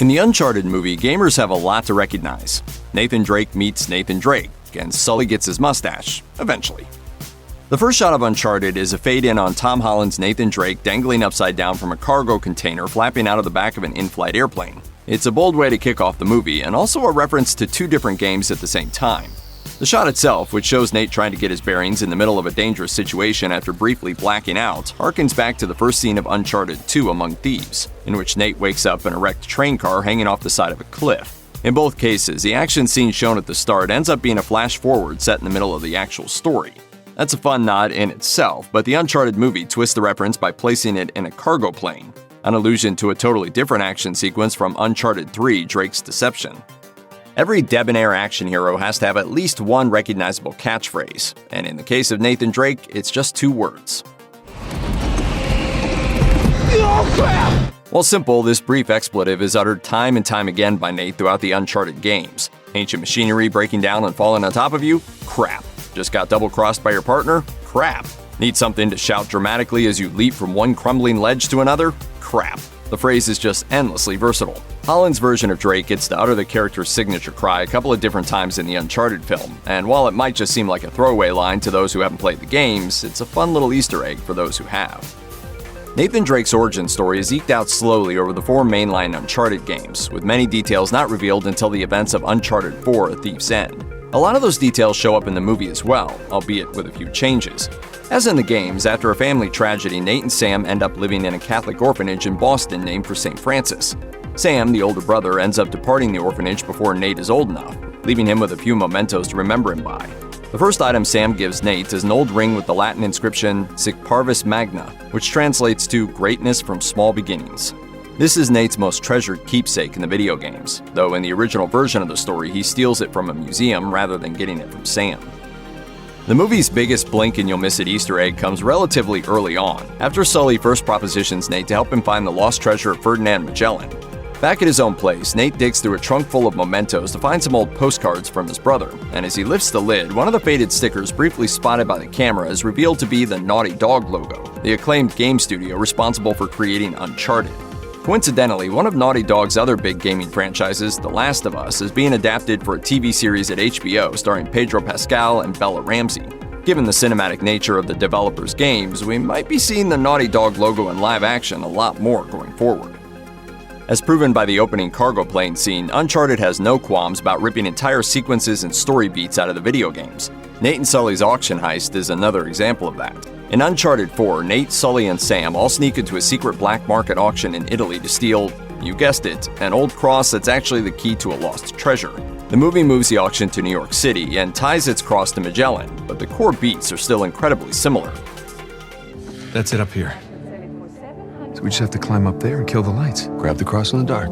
In the Uncharted movie, gamers have a lot to recognize. Nathan Drake meets Nathan Drake, and Sully gets his mustache, eventually. The first shot of Uncharted is a fade-in on Tom Holland's Nathan Drake dangling upside down from a cargo container flapping out of the back of an in-flight airplane. It's a bold way to kick off the movie, and also a reference to two different games at the same time. The shot itself, which shows Nate trying to get his bearings in the middle of a dangerous situation after briefly blacking out, harkens back to the first scene of Uncharted 2 Among Thieves, in which Nate wakes up in a wrecked train car hanging off the side of a cliff. In both cases, the action scene shown at the start ends up being a flash forward set in the middle of the actual story. That's a fun nod in itself, but the Uncharted movie twists the reference by placing it in a cargo plane, an allusion to a totally different action sequence from Uncharted 3 Drake's Deception. Every debonair action hero has to have at least one recognizable catchphrase, and in the case of Nathan Drake, it's just two words. Oh, crap! While simple, this brief expletive is uttered time and time again by Nate throughout the Uncharted games. Ancient machinery breaking down and falling on top of you? Crap. Just got double-crossed by your partner? Crap. Need something to shout dramatically as you leap from one crumbling ledge to another? Crap. The phrase is just endlessly versatile. Holland's version of Drake gets to utter the character's signature cry a couple of different times in the Uncharted film, and while it might just seem like a throwaway line to those who haven't played the games, it's a fun little Easter egg for those who have. Nathan Drake's origin story is eked out slowly over the four mainline Uncharted games, with many details not revealed until the events of Uncharted 4: A Thief's End. A lot of those details show up in the movie as well, albeit with a few changes. As in the games, after a family tragedy, Nate and Sam end up living in a Catholic orphanage in Boston named for St. Francis. Sam, the older brother, ends up departing the orphanage before Nate is old enough, leaving him with a few mementos to remember him by. The first item Sam gives Nate is an old ring with the Latin inscription Sic Parvis Magna, which translates to greatness from small beginnings. This is Nate's most treasured keepsake in the video games, though in the original version of the story he steals it from a museum rather than getting it from Sam. The movie's biggest blink and you'll miss it Easter egg comes relatively early on, after Sully first propositions Nate to help him find the lost treasure of Ferdinand Magellan. Back at his own place, Nate digs through a trunk full of mementos to find some old postcards from his brother, and as he lifts the lid, one of the faded stickers briefly spotted by the camera is revealed to be the Naughty Dog logo, the acclaimed game studio responsible for creating Uncharted. Coincidentally, one of Naughty Dog's other big gaming franchises, The Last of Us, is being adapted for a TV series at HBO starring Pedro Pascal and Bella Ramsey. Given the cinematic nature of the developers' games, we might be seeing the Naughty Dog logo in live action a lot more going forward. As proven by the opening cargo plane scene, Uncharted has no qualms about ripping entire sequences and story beats out of the video games. Nate and Sully's auction heist is another example of that. In Uncharted 4, Nate, Sully, and Sam all sneak into a secret black market auction in Italy to steal, you guessed it, an old cross that's actually the key to a lost treasure. The movie moves the auction to New York City and ties its cross to Magellan, but the core beats are still incredibly similar. That's it up here. So we just have to climb up there and kill the lights. Grab the cross in the dark.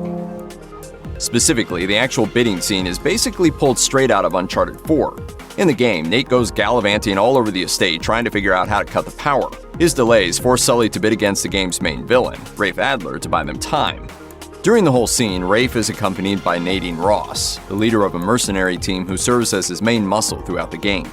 Specifically, the actual bidding scene is basically pulled straight out of Uncharted 4. In the game, Nate goes gallivanting all over the estate trying to figure out how to cut the power. His delays force Sully to bid against the game's main villain, Rafe Adler, to buy them time. During the whole scene, Rafe is accompanied by Nadine Ross, the leader of a mercenary team who serves as his main muscle throughout the game.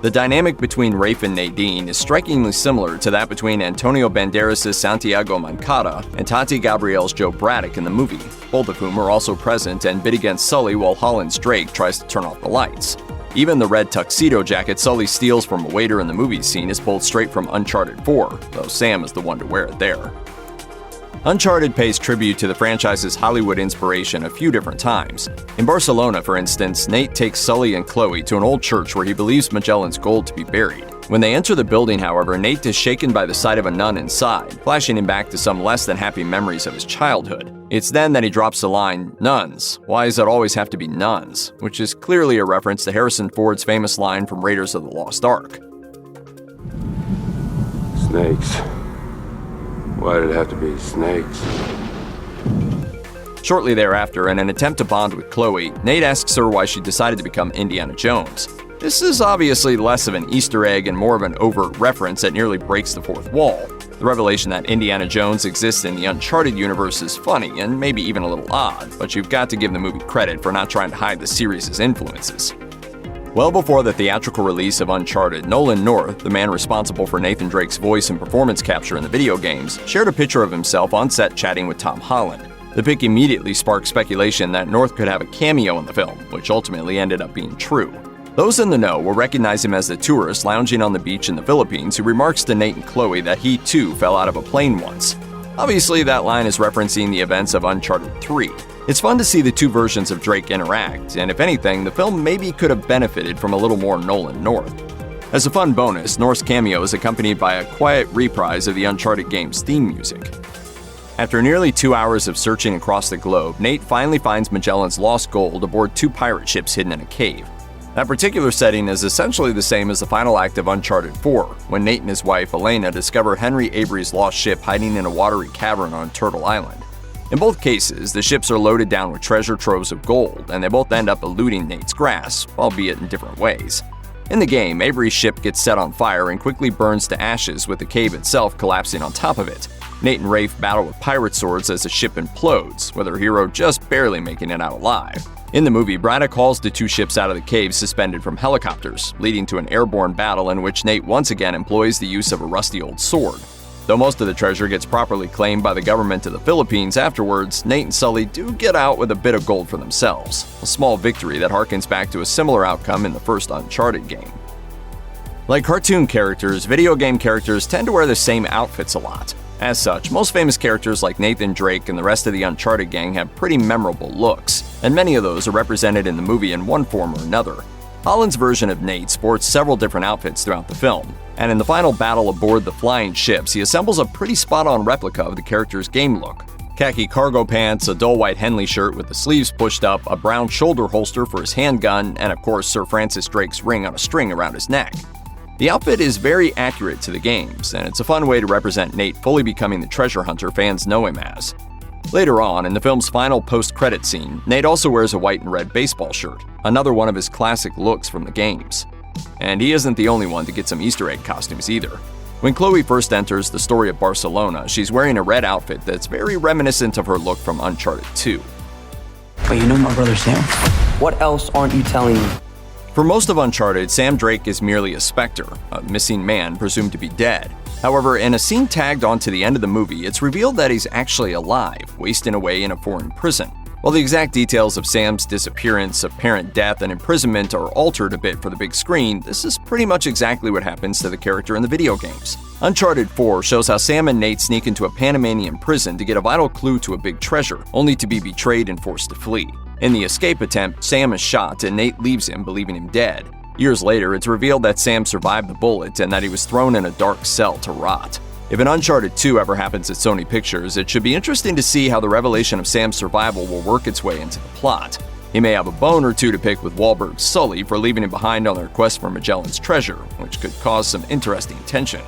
The dynamic between Rafe and Nadine is strikingly similar to that between Antonio Banderas' Santiago Mancada and Tati Gabrielle's Joe Braddock in the movie, both of whom are also present and bid against Sully while Holland's Drake tries to turn off the lights. Even the red tuxedo jacket Sully steals from a waiter in the movie scene is pulled straight from Uncharted 4, though Sam is the one to wear it there. Uncharted pays tribute to the franchise's Hollywood inspiration a few different times. In Barcelona, for instance, Nate takes Sully and Chloe to an old church where he believes Magellan's gold to be buried. When they enter the building, however, Nate is shaken by the sight of a nun inside, flashing him back to some less than happy memories of his childhood. It's then that he drops the line, "Nuns, why does it always have to be nuns?" which is clearly a reference to Harrison Ford's famous line from Raiders of the Lost Ark. Snakes. Why did it have to be snakes? Shortly thereafter, in an attempt to bond with Chloe, Nate asks her why she decided to become Indiana Jones. This is obviously less of an Easter egg and more of an overt reference that nearly breaks the fourth wall. The revelation that Indiana Jones exists in the Uncharted universe is funny and maybe even a little odd, but you've got to give the movie credit for not trying to hide the series' influences. Well before the theatrical release of Uncharted, Nolan North, the man responsible for Nathan Drake's voice and performance capture in the video games, shared a picture of himself on set chatting with Tom Holland. The pick immediately sparked speculation that North could have a cameo in the film, which ultimately ended up being true. Those in the know will recognize him as the tourist lounging on the beach in the Philippines who remarks to Nate and Chloe that he too fell out of a plane once. Obviously, that line is referencing the events of Uncharted 3. It's fun to see the two versions of Drake interact, and if anything, the film maybe could have benefited from a little more Nolan North. As a fun bonus, North's cameo is accompanied by a quiet reprise of the Uncharted game's theme music. After nearly 2 hours of searching across the globe, Nate finally finds Magellan's lost gold aboard 2 pirate ships hidden in a cave. That particular setting is essentially the same as the final act of Uncharted 4, when Nate and his wife, Elena, discover Henry Avery's lost ship hiding in a watery cavern on Turtle Island. In both cases, the ships are loaded down with treasure troves of gold, and they both end up eluding Nate's grasp, albeit in different ways. In the game, Avery's ship gets set on fire and quickly burns to ashes, with the cave itself collapsing on top of it. Nate and Rafe battle with pirate swords as the ship implodes, with our hero just barely making it out alive. In the movie, Braddock hauls the 2 ships out of the cave suspended from helicopters, leading to an airborne battle in which Nate once again employs the use of a rusty old sword. Though most of the treasure gets properly claimed by the government of the Philippines afterwards, Nate and Sully do get out with a bit of gold for themselves, a small victory that harkens back to a similar outcome in the first Uncharted game. Like cartoon characters, video game characters tend to wear the same outfits a lot. As such, most famous characters like Nathan Drake and the rest of the Uncharted gang have pretty memorable looks, and many of those are represented in the movie in one form or another. Holland's version of Nate sports several different outfits throughout the film, and in the final battle aboard the flying ships, he assembles a pretty spot-on replica of the character's game look. Khaki cargo pants, a dull white Henley shirt with the sleeves pushed up, a brown shoulder holster for his handgun, and of course Sir Francis Drake's ring on a string around his neck. The outfit is very accurate to the games, and it's a fun way to represent Nate fully becoming the treasure hunter fans know him as. Later on, in the film's final post-credit scene, Nate also wears a white and red baseball shirt, another one of his classic looks from the games. And he isn't the only one to get some Easter egg costumes either. When Chloe first enters the story of Barcelona, she's wearing a red outfit that's very reminiscent of her look from Uncharted 2. Wait, you know my brother Sam? What else aren't you telling me? For most of Uncharted, Sam Drake is merely a specter, a missing man presumed to be dead. However, in a scene tagged onto the end of the movie, it's revealed that he's actually alive, wasting away in a foreign prison. While the exact details of Sam's disappearance, apparent death, and imprisonment are altered a bit for the big screen, this is pretty much exactly what happens to the character in the video games. Uncharted 4 shows how Sam and Nate sneak into a Panamanian prison to get a vital clue to a big treasure, only to be betrayed and forced to flee. In the escape attempt, Sam is shot and Nate leaves him, believing him dead. Years later, it's revealed that Sam survived the bullet and that he was thrown in a dark cell to rot. If an Uncharted 2 ever happens at Sony Pictures, it should be interesting to see how the revelation of Sam's survival will work its way into the plot. He may have a bone or two to pick with Wahlberg's Sully for leaving him behind on their quest for Magellan's treasure, which could cause some interesting tension.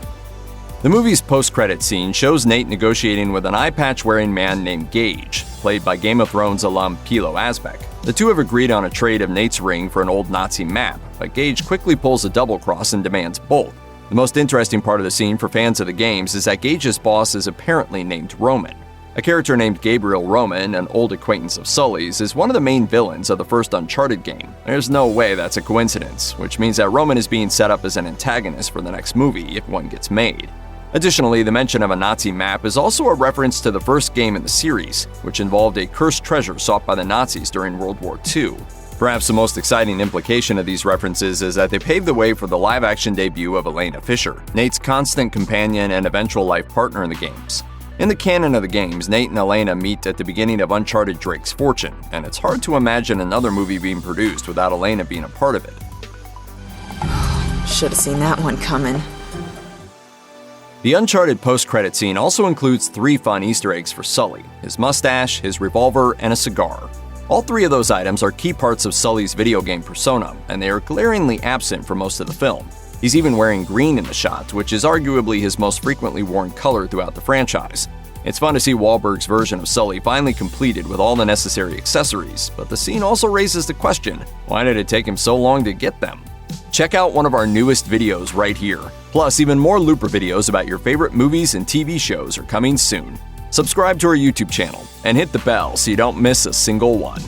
The movie's post-credit scene shows Nate negotiating with an eye patch-wearing man named Gage, played by Game of Thrones alum Pilo Asbeck. The two have agreed on a trade of Nate's ring for an old Nazi map, but Gage quickly pulls a double cross and demands both. The most interesting part of the scene for fans of the games is that Gage's boss is apparently named Roman. A character named Gabriel Roman, an old acquaintance of Sully's, is one of the main villains of the first Uncharted game. There's no way that's a coincidence, which means that Roman is being set up as an antagonist for the next movie if one gets made. Additionally, the mention of a Nazi map is also a reference to the first game in the series, which involved a cursed treasure sought by the Nazis during World War II. Perhaps the most exciting implication of these references is that they paved the way for the live-action debut of Elena Fisher, Nate's constant companion and eventual life partner in the games. In the canon of the games, Nate and Elena meet at the beginning of Uncharted Drake's Fortune, and it's hard to imagine another movie being produced without Elena being a part of it. Should have seen that one coming. The Uncharted post-credit scene also includes 3 fun Easter eggs for Sully: his mustache, his revolver, and a cigar. All 3 of those items are key parts of Sully's video game persona, and they are glaringly absent for most of the film. He's even wearing green in the shot, which is arguably his most frequently worn color throughout the franchise. It's fun to see Wahlberg's version of Sully finally completed with all the necessary accessories, but the scene also raises the question, why did it take him so long to get them? Check out one of our newest videos right here. Plus, even more Looper videos about your favorite movies and TV shows are coming soon. Subscribe to our YouTube channel and hit the bell so you don't miss a single one.